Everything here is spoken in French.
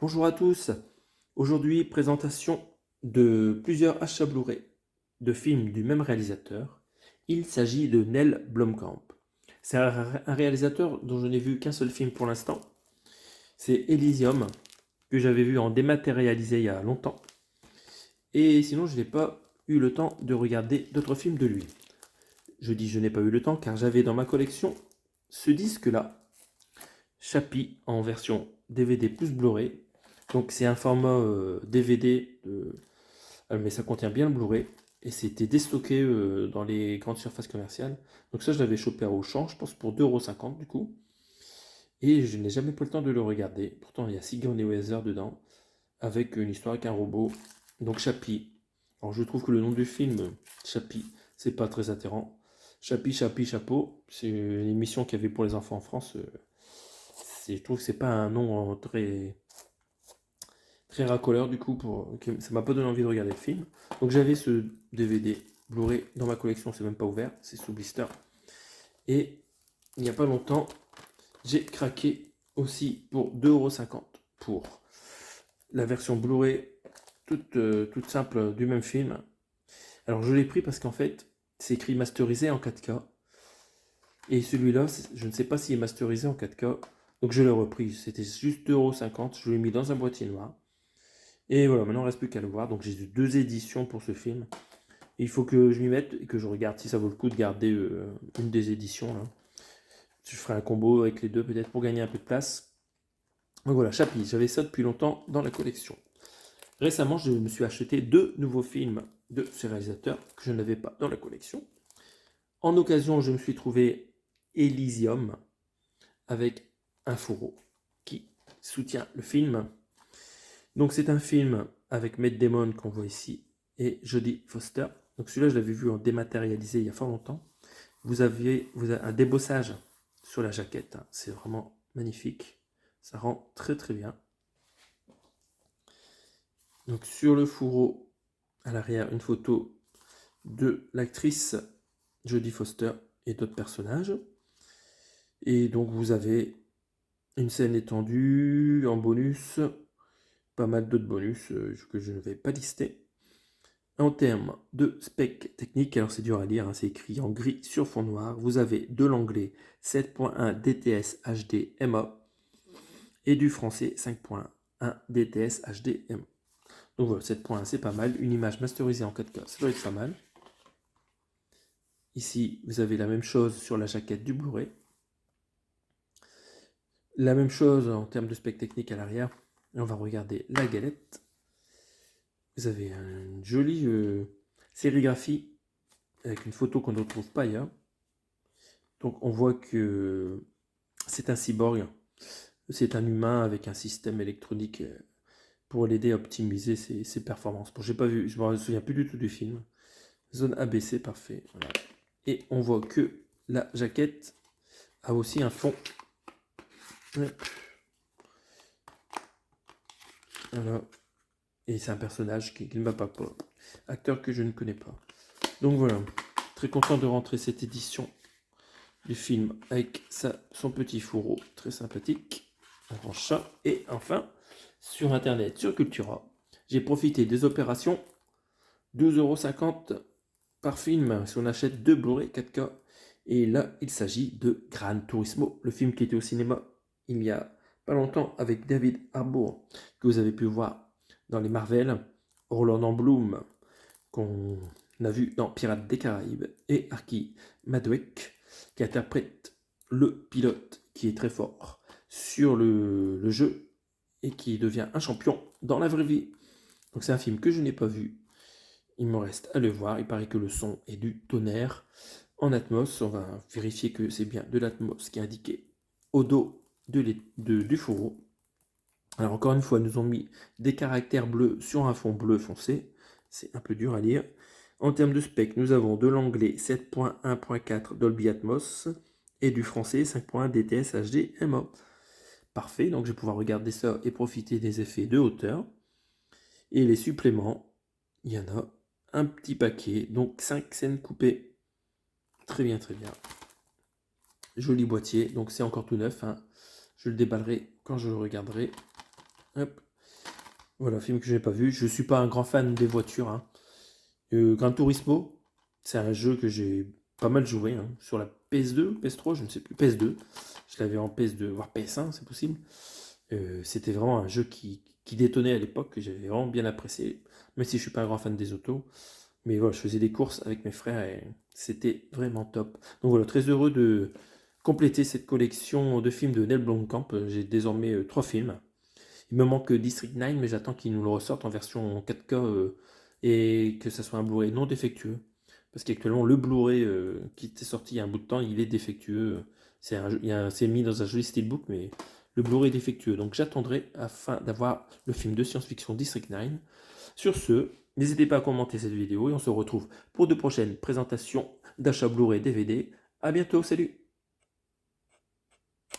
Bonjour à tous. Aujourd'hui, présentation de plusieurs achats Blu-ray de films du même réalisateur. Il s'agit de Nell Blomkamp. C'est un réalisateur dont je n'ai vu qu'un seul film pour l'instant. C'est Elysium, que j'avais vu en dématérialisé il y a longtemps. Et sinon, je n'ai pas eu le temps de regarder d'autres films de lui. Je dis je n'ai pas eu le temps car j'avais dans ma collection ce disque-là, Chappie en version DVD plus Blu-ray. Donc c'est un format DVD, mais ça contient bien le Blu-ray. Et c'était déstocké dans les grandes surfaces commerciales. Donc ça, je l'avais chopé à Auchan, je pense pour 2,50 € du coup. Et je n'ai jamais pris le temps de le regarder. Pourtant, il y a Sigourney Weaver dedans, avec une histoire avec un robot. Donc Chappie. Alors je trouve que le nom du film, Chappie, c'est pas très atterrant. Chappie, Chappie, Chapeau, c'est une émission qu'il y avait pour les enfants en France. Je trouve que c'est pas un nom très racoleur du coup, ça m'a pas donné envie de regarder le film. Donc j'avais ce DVD Blu-ray dans ma collection, c'est même pas ouvert, c'est sous blister. Et il n'y a pas longtemps, j'ai craqué aussi pour 2,50 € pour la version Blu-ray toute simple du même film. Alors je l'ai pris parce qu'en fait, c'est écrit masterisé en 4K. Et celui-là, je ne sais pas s'il est masterisé en 4K. Donc je l'ai repris, c'était juste 2,50 €, je l'ai mis dans un boîtier noir. Et voilà, maintenant il ne reste plus qu'à le voir. Donc j'ai 2 éditions pour ce film. Et il faut que je m'y mette et que je regarde si ça vaut le coup de garder une des éditions. Là. Je ferai un combo avec les deux peut-être pour gagner un peu de place. Donc voilà, Chappie, j'avais ça depuis longtemps dans la collection. Récemment, je me suis acheté 2 nouveaux films de ce réalisateur que je n'avais pas dans la collection. En occasion, je me suis trouvé Elysium avec un fourreau qui soutient le film. Donc c'est un film avec Matt Damon qu'on voit ici et Jodie Foster. Donc celui-là, je l'avais vu en dématérialisé il y a fort longtemps. Vous avez un débossage sur la jaquette. Hein. C'est vraiment magnifique. Ça rend très très bien. Donc sur le fourreau, à l'arrière, une photo de l'actrice Jodie Foster et d'autres personnages. Et donc vous avez une scène étendue en bonus, pas mal d'autres bonus que je ne vais pas lister. En termes de spec technique, alors c'est dur à lire, hein, c'est écrit en gris sur fond noir. Vous avez de l'anglais 7.1 DTS HD MA et du français 5.1 DTS HD MA. Donc voilà, 7.1 c'est pas mal. Une image masterisée en 4K, ça doit être pas mal. Ici, vous avez la même chose sur la jaquette du Blu-ray. La même chose en termes de spec technique à l'arrière. Et on va regarder la galette. Vous avez une jolie sérigraphie avec une photo qu'on ne retrouve pas ailleurs. Donc on voit que c'est un cyborg, c'est un humain avec un système électronique pour l'aider à optimiser ses performances. Bon, j'ai pas vu, je me souviens plus du tout du film. Zone ABC, parfait. Voilà. Et on voit que la jaquette a aussi un fond. Voilà. Et c'est un personnage qui ne m'a pas, acteur que je ne connais pas. Donc voilà, très content de rentrer cette édition du film avec son petit fourreau très sympathique. On range ça. Et enfin, sur internet, sur Cultura, j'ai profité des opérations 12,50 € par film si on achète 2 Blu-ray 4K. Et là, il s'agit de Gran Turismo, le film qui était au cinéma il y a pas longtemps avec David Harbour, que vous avez pu voir dans les Marvel, Orlando Bloom, qu'on a vu dans Pirates des Caraïbes, et Archie Madwick, qui interprète le pilote qui est très fort sur le jeu et qui devient un champion dans la vraie vie. Donc c'est un film que je n'ai pas vu. Il me reste à le voir. Il paraît que le son est du tonnerre en Atmos. On va vérifier que c'est bien de l'Atmos qui est indiqué au dos du fourreau. Alors encore une fois, nous ont mis des caractères bleus sur un fond bleu foncé. C'est un peu dur à lire. En termes de spec, nous avons de l'anglais 7.1.4 Dolby Atmos et du français 5.1 DTS HD MA. Parfait, donc je vais pouvoir regarder ça et profiter des effets de hauteur. Et les suppléments, il y en a un petit paquet, donc 5 scènes coupées. Très bien, très bien. Joli boîtier, donc c'est encore tout neuf. Hein. Je le déballerai quand je le regarderai. Hop. Voilà, film que je n'ai pas vu. Je suis pas un grand fan des voitures, hein. Gran Turismo, c'est un jeu que j'ai pas mal joué, hein, sur la PS2, PS3, je ne sais plus, PS2. Je l'avais en PS2, voire PS1, c'est possible. C'était vraiment un jeu qui détonnait à l'époque, que j'avais vraiment bien apprécié, même si je suis pas un grand fan des autos. Mais voilà, je faisais des courses avec mes frères et c'était vraiment top. Donc voilà, très heureux de compléter cette collection de films de Neil Blomkamp. J'ai désormais 3 films. Il me manque District 9, mais j'attends qu'ils nous le ressortent en version 4K et que ça soit un Blu-ray non défectueux. Parce qu'actuellement, le Blu-ray qui était sorti il y a un bout de temps, il est défectueux. C'est mis dans un joli steelbook, mais le Blu-ray est défectueux. Donc j'attendrai afin d'avoir le film de science-fiction District 9. Sur ce, n'hésitez pas à commenter cette vidéo et on se retrouve pour de prochaines présentations d'achats Blu-ray DVD. A bientôt, salut!